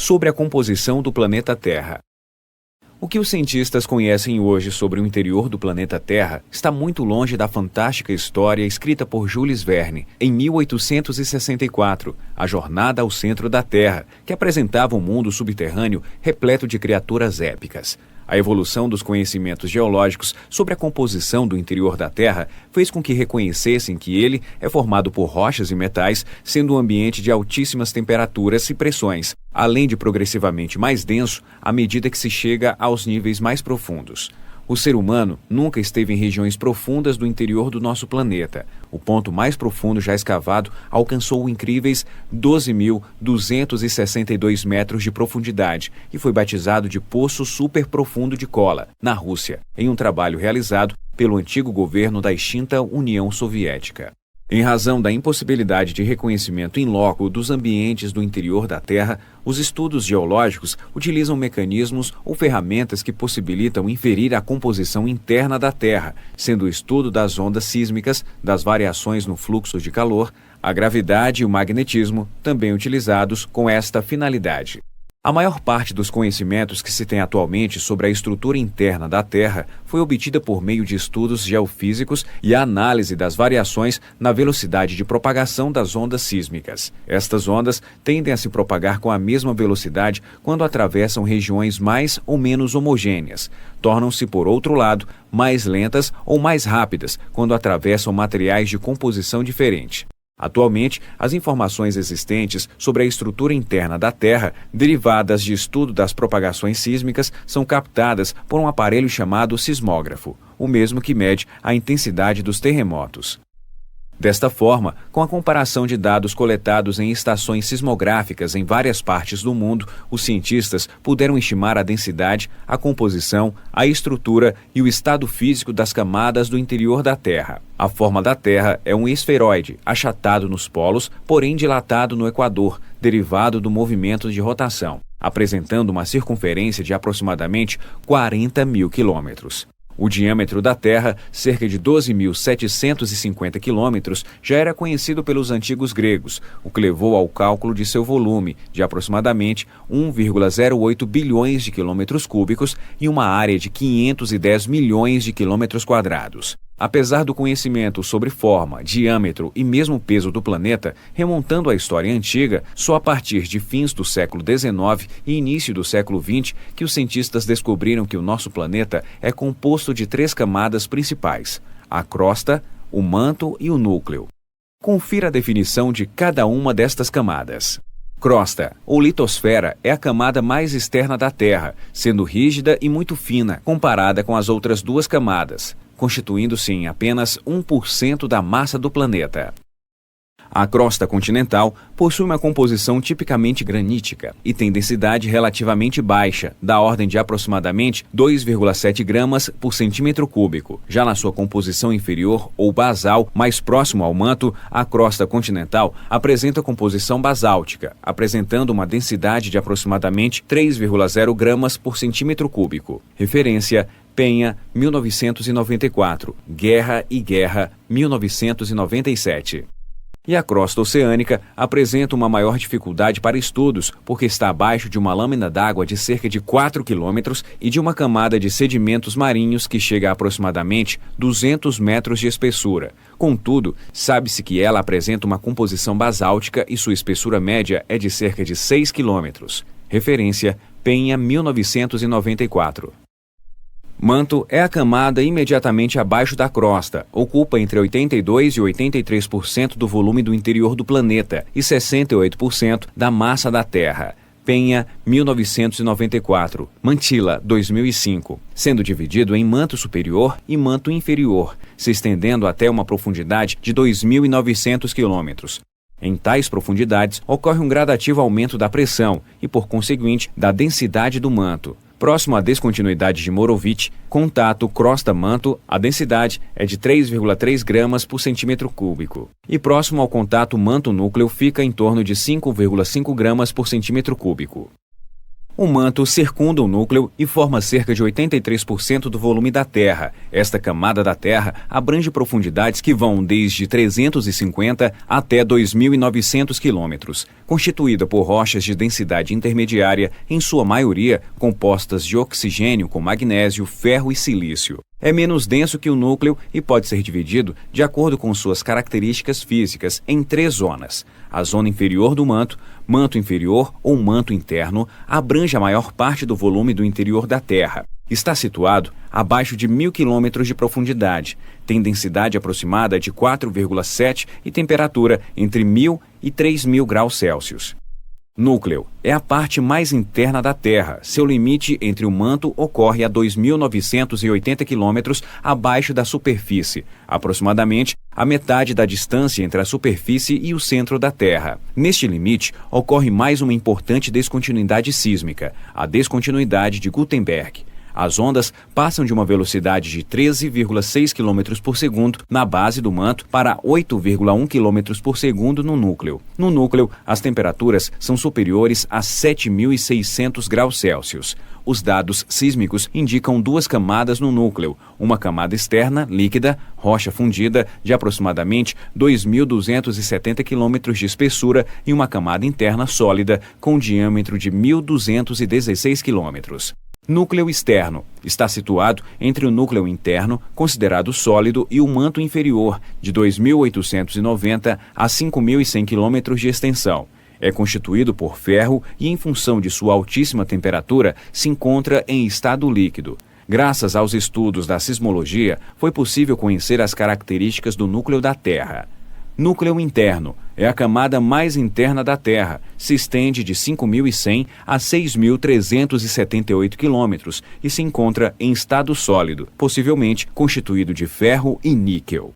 sobre a composição do planeta Terra. O que os cientistas conhecem hoje sobre o interior do planeta Terra está muito longe da fantástica história escrita por Jules Verne em 1864, A Jornada ao Centro da Terra, que apresentava um mundo subterrâneo repleto de criaturas épicas. A evolução dos conhecimentos geológicos sobre a composição do interior da Terra fez com que reconhecessem que ele é formado por rochas e metais, sendo um ambiente de altíssimas temperaturas e pressões, além de progressivamente mais denso à medida que se chega aos níveis mais profundos. O ser humano nunca esteve em regiões profundas do interior do nosso planeta. O ponto mais profundo já escavado alcançou incríveis 12.262 metros de profundidade e foi batizado de Poço Superprofundo de Kola, na Rússia, em um trabalho realizado pelo antigo governo da extinta União Soviética. Em razão da impossibilidade de reconhecimento in loco dos ambientes do interior da Terra, os estudos geológicos utilizam mecanismos ou ferramentas que possibilitam inferir a composição interna da Terra, sendo o estudo das ondas sísmicas, das variações no fluxo de calor, a gravidade e o magnetismo, também utilizados com esta finalidade. A maior parte dos conhecimentos que se tem atualmente sobre a estrutura interna da Terra foi obtida por meio de estudos geofísicos e a análise das variações na velocidade de propagação das ondas sísmicas. Estas ondas tendem a se propagar com a mesma velocidade quando atravessam regiões mais ou menos homogêneas. Tornam-se, por outro lado, mais lentas ou mais rápidas quando atravessam materiais de composição diferente. Atualmente, as informações existentes sobre a estrutura interna da Terra, derivadas de estudo das propagações sísmicas, são captadas por um aparelho chamado sismógrafo, o mesmo que mede a intensidade dos terremotos. Desta forma, com a comparação de dados coletados em estações sismográficas em várias partes do mundo, os cientistas puderam estimar a densidade, a composição, a estrutura e o estado físico das camadas do interior da Terra. A forma da Terra é um esferoide, achatado nos polos, porém dilatado no equador, derivado do movimento de rotação, apresentando uma circunferência de aproximadamente 40 mil quilômetros. O diâmetro da Terra, cerca de 12.750 quilômetros, já era conhecido pelos antigos gregos, o que levou ao cálculo de seu volume, de aproximadamente 1,08 bilhões de quilômetros cúbicos e uma área de 510 milhões de quilômetros quadrados. Apesar do conhecimento sobre forma, diâmetro e mesmo peso do planeta, remontando à história antiga, só a partir de fins do século XIX e início do século XX que os cientistas descobriram que o nosso planeta é composto de 3 camadas principais: a crosta, o manto e o núcleo. Confira a definição de cada uma destas camadas. Crosta, ou litosfera, é a camada mais externa da Terra, sendo rígida e muito fina comparada com as outras 2 camadas, constituindo-se em apenas 1% da massa do planeta. A crosta continental possui uma composição tipicamente granítica e tem densidade relativamente baixa, da ordem de aproximadamente 2,7 gramas por centímetro cúbico. Já na sua composição inferior, ou basal, mais próximo ao manto, a crosta continental apresenta composição basáltica, apresentando uma densidade de aproximadamente 3,0 gramas por centímetro cúbico. Referência: Penha, 1994, Guerra e Guerra, 1997. E a crosta oceânica apresenta uma maior dificuldade para estudos, porque está abaixo de uma lâmina d'água de cerca de 4 quilômetros e de uma camada de sedimentos marinhos que chega a aproximadamente 200 metros de espessura. Contudo, sabe-se que ela apresenta uma composição basáltica e sua espessura média é de cerca de 6 quilômetros. Referência: Penha, 1994. Manto é a camada imediatamente abaixo da crosta, ocupa entre 82% e 83% do volume do interior do planeta e 68% da massa da Terra. Penha, 1994, Mantilla, 2005, sendo dividido em manto superior e manto inferior, se estendendo até uma profundidade de 2.900 quilômetros. Em tais profundidades, ocorre um gradativo aumento da pressão e, por conseguinte, da densidade do manto. Próximo à descontinuidade de Morovitch, contato crosta-manto, a densidade é de 3,3 gramas por centímetro cúbico. E próximo ao contato manto-núcleo fica em torno de 5,5 gramas por centímetro cúbico. O manto circunda o núcleo e forma cerca de 83% do volume da Terra. Esta camada da Terra abrange profundidades que vão desde 350 até 2.900 quilômetros, constituída por rochas de densidade intermediária, em sua maioria compostas de oxigênio com magnésio, ferro e silício. É menos denso que o núcleo e pode ser dividido, de acordo com suas características físicas, em 3 zonas. A zona inferior do manto, manto inferior ou manto interno, abrange a maior parte do volume do interior da Terra. Está situado abaixo de 1.000 quilômetros de profundidade, tem densidade aproximada de 4,7 e temperatura entre 1.000 e 3.000 graus Celsius. Núcleo é a parte mais interna da Terra. Seu limite entre o manto ocorre a 2.980 quilômetros abaixo da superfície, aproximadamente a metade da distância entre a superfície e o centro da Terra. Neste limite, ocorre mais uma importante descontinuidade sísmica, a descontinuidade de Gutenberg. As ondas passam de uma velocidade de 13,6 km por segundo na base do manto para 8,1 km por segundo no núcleo. No núcleo, as temperaturas são superiores a 7.600 graus Celsius. Os dados sísmicos indicam 2 camadas no núcleo, uma camada externa, líquida, rocha fundida, de aproximadamente 2.270 km de espessura e uma camada interna sólida, com diâmetro de 1.216 km. Núcleo externo. Está situado entre o núcleo interno, considerado sólido, e o manto inferior, de 2.890 a 5.100 km de extensão. É constituído por ferro e, em função de sua altíssima temperatura, se encontra em estado líquido. Graças aos estudos da sismologia, foi possível conhecer as características do núcleo da Terra. Núcleo interno é a camada mais interna da Terra, se estende de 5.100 a 6.378 quilômetros e se encontra em estado sólido, possivelmente constituído de ferro e níquel.